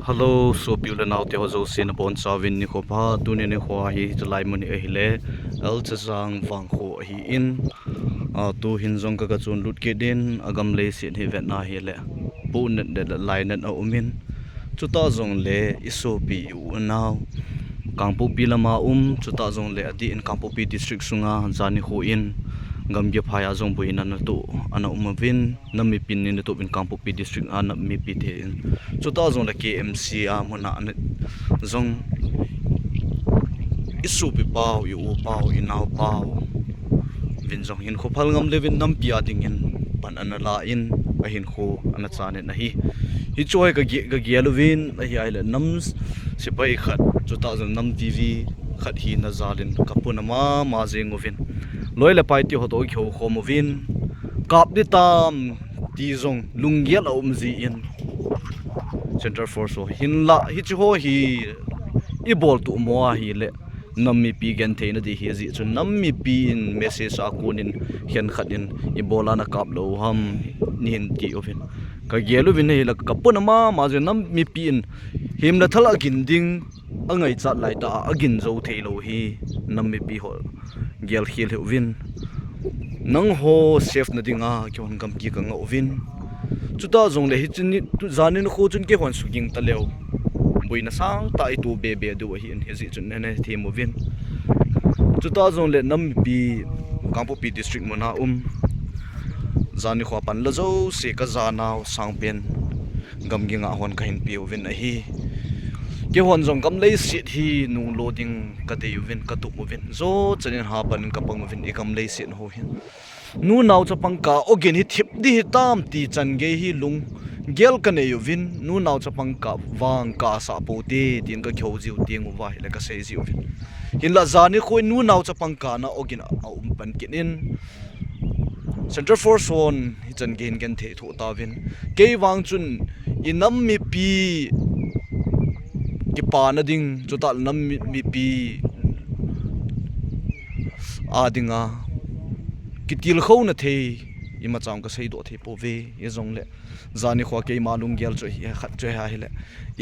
Hello, so people now te ho zo sin bon savin ni ko pa tu ni ho hi tlai mun e hile al chang wang ho hi in tu hin zong ka chun lut ke din agam le sin hi vet na hi le pu net de lai net a umin chu ta zong le iso pi u now kangpu pi lama chu ta zong le adi in kangpu pi district sunga jani ho in gam ge phaya zong buina na tu ana umavin nami pin ni to bin kangpu pi district ana mi pi the in chu ta zong le KMC a mona an zong isu pi pau yu pau inau pau vin zong hin kho phal ngam le vin nam pia ding in pan ana la in a hin kho ana chane na hi choi ka gi alovin a hi ai le nam sipai khat chu ta zong nam TV khat hi na zalin kapuna ma zengovin loile pai ti hoto kheu khomovin kap di tam ti zong lungial umzi in center force so hinla hi chu hi I bol tu mo hi le nammi pi gen theina di hi ji chu nammi pi in message a kunin hian khatin I bolana kap lo ham nin ti ovin ka gelu vin hi la kapuna ma je nammi pi in him la thala ginding angai chat lai ta agin zo theilo hi nammi pi hol gel khil hewin nang ho safe na dinga kyon kam ki ka ngovin chuta zong le hi chini tu zanin kho chun ke hon suging ta leo buina sang ta I tu be du hi in hezi chun ne themovin chuta zong le nam pi kampo pi district mona zani khwa pan la zo se ka zanaw sangpen gam gi nga hon ka hin pi ovin a hi ke hon zong kam lei sit hi nu loading ka de yuvin ka tu movin zo chanin ha pan ka pangvin I kam lei sit ho hin nu naw chapang ka ogin hi thip di tam ti chan ge hi lung gel ka ne yuvin nu naw chapang ka wang ka sa po te tin ka kheu jiu ting wa hi la ka sei jiu vin hin la zani khoi nu naw chapang ka na ogin a pan kinin center force on hi chan gen the thu ta vin ke wang chun inam mi pi ki pa na ding chutal nam mi pi adinga kitil kho na the ima chang ka sei do the po ve ye zong le zani khwa ke malung gel cho hi khat che ha hi le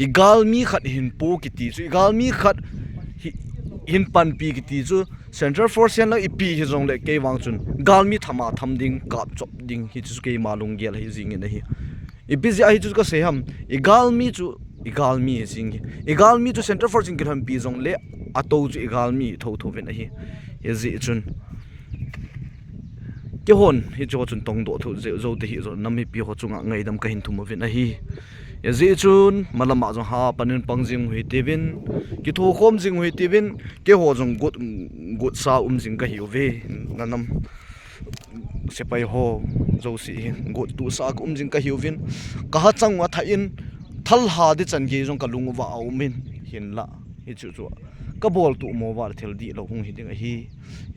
igal mi khat hin po ki ti chu igal mi khat hin pan pi ki ti chu central force yan la ipi hi zong le ke wang chun gal mi thama tham ding kap chop ding hi chu ke malung gel hi jing ne hi ipi ji hi chu ka se ham igal mi jing igal mi chu center force jing ham pi zong le ato chu igal mi tho ven hi ye ji chun ke hon hi chu chun tong do thu zo te hi zo nami pi ho chunga ngai dam ka hin thum ven a hi ye ji chun malama zo ha panin pangjing hui tevin ki tho khom jing hui tevin ke ho jong gut sa jing ka hi ve nanam sepai ho zo si gut tu sa jing ka hi vin ka ha chang wa tha in thal ha de chan ge jong ka lung wa au min hin la hi chu ka bol tu mo war thel di lo hung hi ding a hi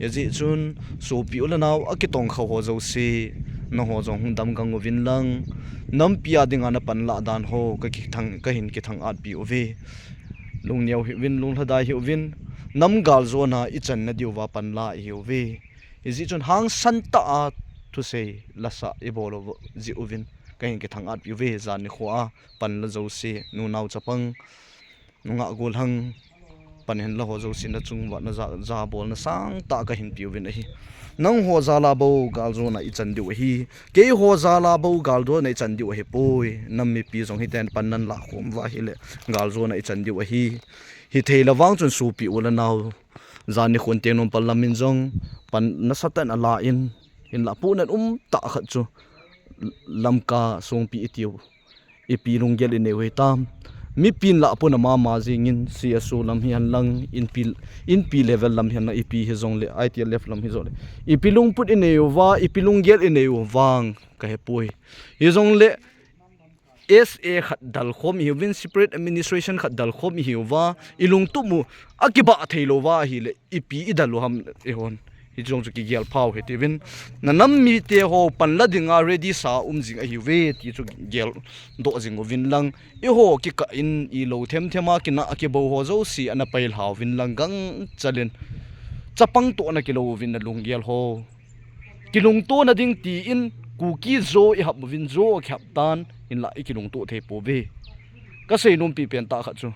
ye ji chun so pi ola naw akitong kha ho zo si no ho jong hung dam gang win lang nam pia ding ana pan la dan ho ka hin ki thang at pi ove lung neu hi win lung hladai hi win nam gal zona I chan na diwa pan la hi ove ye ji chun hang san ta to say lasa I bolo ji ovin ka hin ki thang at pi ve zan ni khwa pan la zo si nu naw chapang nunga gol hang pan hen la ho zo sin na chung wa na za bol na sang ta ka hin pi ovin a hi nang ho za la bo gal zo na I chan diu hi ke ho za la bo gal do na I chan diu hi poi nam mi pi zong hi ten pan nan la khom wa hi le gal zo na I chan diu hi theila wang chun su pi ula naw zani khon te nom pal lamin zong pan na satan ala in la pu nan ta khat chu lamka song pi itiu ipi lung gel in we tam mi pin la puna ma jingin CSO lam hian lang in pi level lam hian na ip hi zong le ITLF lam hi zole ipilung put in wa ipilung gel in wang ka he poi hi zong le SA khat dal khom hi win separate administration khat dal khom hi wa ilung tu mu akiba theilo wa hi le ip idalu ham e hon hi zong chu ki gel phau he tivin na nam mi te ho pan la dinga ready sa jing a hi we ti chu gel do jing win lang I ho ki ka in I lo thema ki na ki bo ho zo si ana pail haw win lang gang chalin chapang to na ki lo win na lung gel ho ki lung to na ding ti in ku ki zo I hab win zo khap tan in la I ki lung to the po ve ka sei num pi pen ta kha chu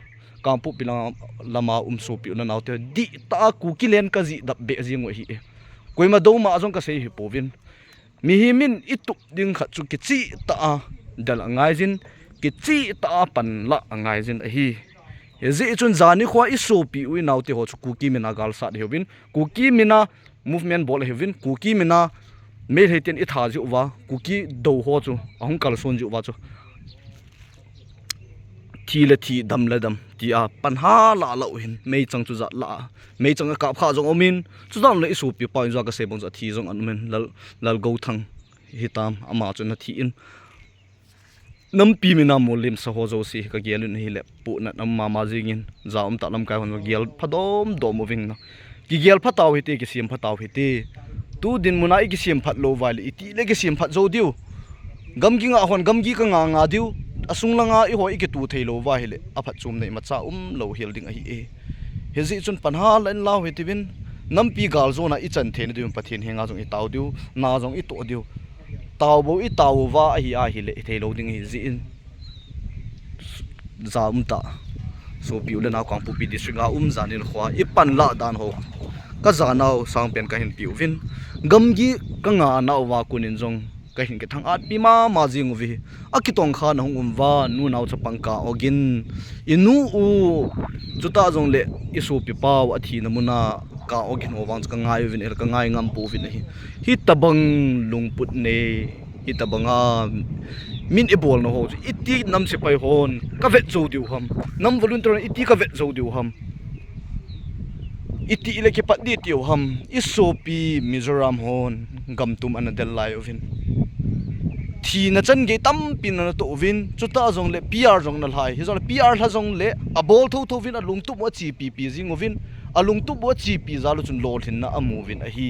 kam pu pilang lama so pi na naw te di ta ku kilen ka ji dap be jing hi koima do ma jong ka sei hi povin mi hi min itu ding kha chu ki chi ta dal angai jin ki chi ta pan la angai jin a hi ezi chun zani khwa isu pi ui nauti ho chu kuki mina gal sa hewin kuki mina movement bol hewin kuki mina me heten I tha ju wa kuki do ho chu ahung kal son ju wa chu thi le thi dam le dam ti a pan ha la la hin me chang chu za la me chang ka pha jong omin chu dam le isu pi pa in za ka se bong za thi jong an men lal go thang hitam ama chu na thi in nam pi mina molim sa ho zo si ka gelun hi le pu na nam ma ma jingin za ta lam ka hon gel phadom dom moving na ki gel phataw hi te ki sim phataw hi te tu din muna I ki sim phat lo wal iti le ki sim phat zo diu gam gi nga hon gam gi ka nga diu asung langa I ho I ki tu thei lo wa hi le a phat chum nei ma cha lo hel ding a hi e he zi chun panha len law hi ti bin nam pi gal zo na I chan the ni diu pathin henga jong I taw diu na jong I to diu taw bo I taw wa hi le thei lo ding hi zi in za ta so piu le na kwang pu pi district a zanin khwa I pan la dan ho ka za naw sang pen ka hin piu vin gam gi ka nga na wa kunin jong ka hin ke thang at pi ma jing vi akitong kha na hung wa nu naw chapang ka ogin inu u chuta jong le isu pi paw a thi na muna ka ogin owang ka ngai vin el ka ngai ngam pu vin hi tabang lungput ne hi tabanga min ebol no ho iti nam se pai hon ka vet zo diu ham nam volunteer iti ka vet zo diu ham iti ile ki pat di tiu ham isopi Mizoram hon gamtum an del lai ovin thi na chan ge tam pin na to ovin chuta jong le PR jong na lai hi jong PR la jong le abol tho vin a lung tu mo chi pi jing ovin alung tu bo chi pi za lu chun lol hin na amovin a hi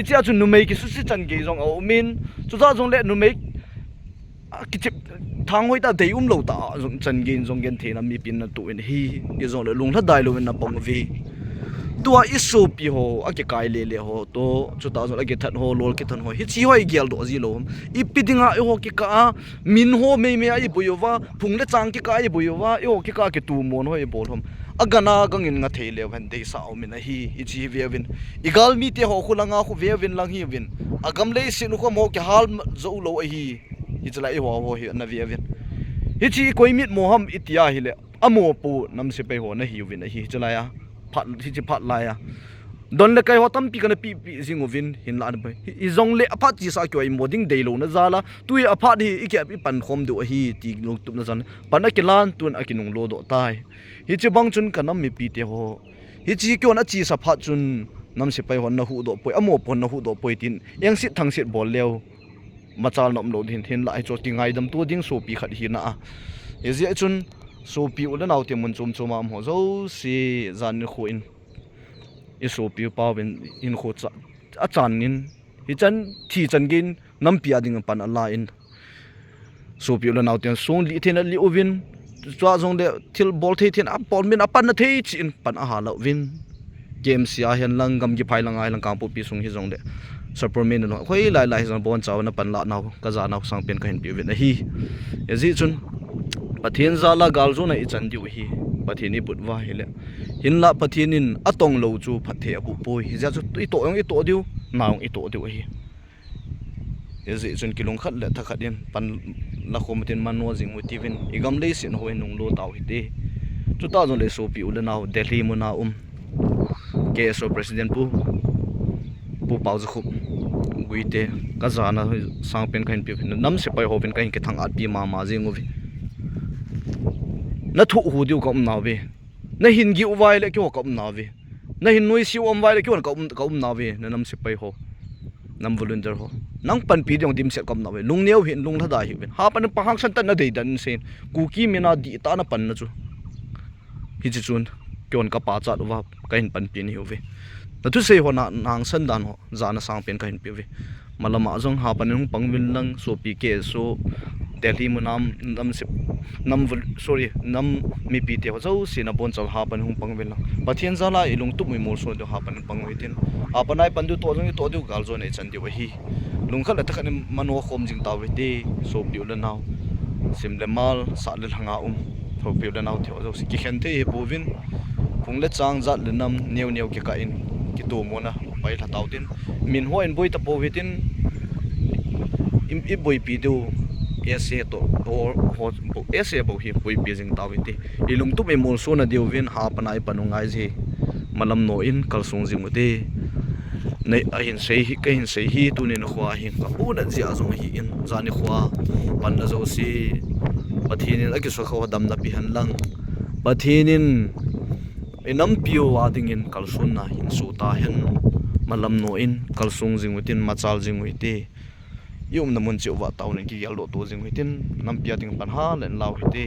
chia chun nu mei ki su si chan ge jong o min chuta jong le nu mei ki chip thang hoi ta dei lo ta jong chan ge jong gen the na mi pin na tu in hi ge jong le lung tha dai lo na pong vi tua isu pi ho ake kai le ho to 2000 ake that ho lol ke than ho hi chi hoi gel do ji lo I pidinga e ho ki ka min ho me ai buyowa phung le chang ki ka ai buyowa e ho ki ka ke tu mon ho e bol hom agana gangin nga theile van dei sa o min hi chi vin igal mi te ho khulanga khu vin lang hi vin agam le sin ho mo ke hal zo lo hi chala e ho hi na vin hi chi koi mit mo ham itia hi le amo pu nam se pe ho na hi vin hi chala ya phat hi chi phat la ya don le kai ho tam pi kana pi zingovin hin la bai I zong le aphat chi sa kyoi moding dei lo na zala tu I aphat hi I ke pi pan khom du hi ti lok tup na zan pan akilan tun akinung lo do tai hi chi bang chun kanam mi pi te ho hi chi kyo na chi sa phat chun nam se pai hon na hu do poi amo pon na hu do poi tin yang sit thang sit bol leo machal nom lo hin hin la ai cho ti ngai dam tu ding so pi khat hi na a e ji chun so pi ul na te mun chum chuma mo zo si zan khu in I so pi pa ben in khu cha a chan nin hi chan thi chan gin nam pia ding pan ala in so pi ul na te song li then li ovin chwa jong de thil bol the then a bol min a pan na the chin pan a ha lo win game sia hen lang gam gi phai lang ai lang kam pu pi sung hi jong de superman no khoi lai jong bon chaw na pan la naw ka za naw sang pen ka hin pi win a hi e ji chun pathin zala galzo na I chan diu hi pathini putwa hele hinla pathinin atong lo chu phathe abu poi hi ja chu I to diu naung I to diu hi ezi chun kilong khat le thakhatin pan la khomatin manwa jing motivin igam le sin hoi nung lo taw hi te chu ta jong le so pi ul naw Delhi muna KSO president pu pau zu khup guite ka zana sang pen kain pi nam se pai ho pen kain ke thang at pi ma jing ovi na thu hu diu kom na ve na hin gi uwai le kyo kom na ve na hin noi si om vai le kyo kom na ve na nam se pai ho nam volunteer ho nang pan pi dong dim set kom na ve lung neu hin lung tha da hi ven ha pan pahang san tan na dei dan sen ku ki mena di ta na pan na chu hi chi chun kyon ka pa cha wa ka hin pan pi ni ho ve na tu se ho na nang san dan ho za na sang pen ka hin pi ve malama jong ha pan hung pangwin lang so pi ke so Delhi munam nam mi pi te ho zo sina bon chaw ha pan hung pangwin lang pathian zala ilung tu mi mol so do ha pan pangwin tin a panai pan du to du gal zo nei chan di wa hi lung khala takhan mano khom jing taw te so pi ul naw sim le mal sa le hanga tho piu da nau thio zo si ki khen the he bovin phung le chang zat le nam neu neu ki ka in ki tu mo na pai tha tau tin min ho en boi ta po vitin im I boi pi do ese to or ho ese bo hi boi pi jing tau ti ilung tu me mon so na deu vin ha panai panungai ji malam no in kalsung jing mute nei a hin sei hi ka hin sei hi tu ne no khwa hi ka u na ji azong hi in zani khwa pan la zo si pathinin aki so khaw dam na pi han lang pathinin enam piu wa dingin kalsun na hin su ta hen malam no in kalsung jing mutin machal jing muite yum na mun chi wa taw ne ki yal do to jing mutin nam pia ting pan ha len law hi te